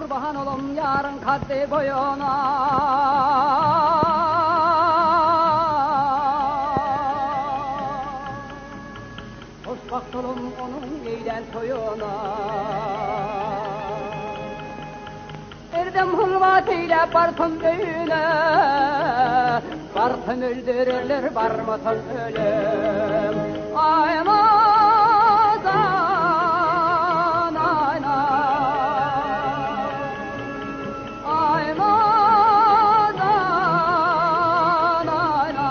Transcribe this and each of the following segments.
Kurban olum yarın kaddi boyuna. Hoşbakt olum onun eğlen toyuna. Erdem hulvat eyle barsın düğüne. Barsın öldürürler barmasın ölüm. Aymazan ayna. Aymazan ayna.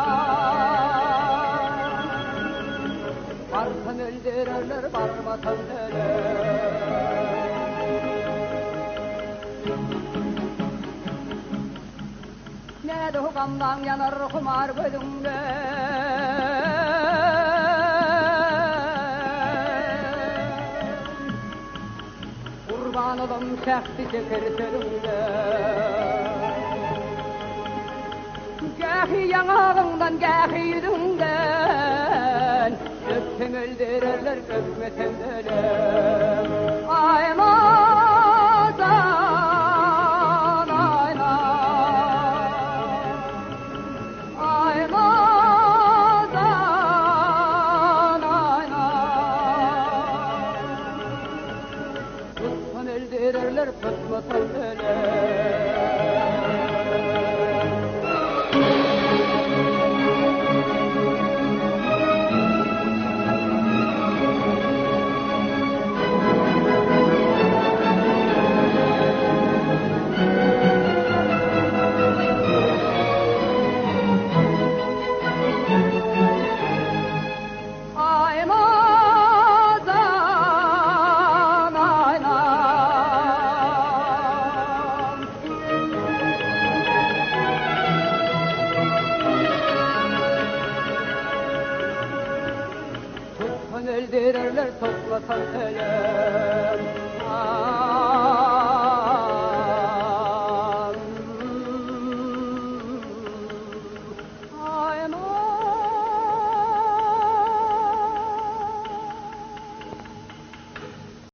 Barsın öldürürler barmasın ölüm. Ne doğukandan yanar kumar gözümde. Kurban olum şehti çeker sözümde. Gahi yanağından gahi yüzünden öpsem öldürürler öpmesem ölüm. Aymazan ayna. Aymazan ayna. Tutsan öldürürler tutmasan ölüm. Aymazan ayna. Tutsan öldürürler toplasan ölüm.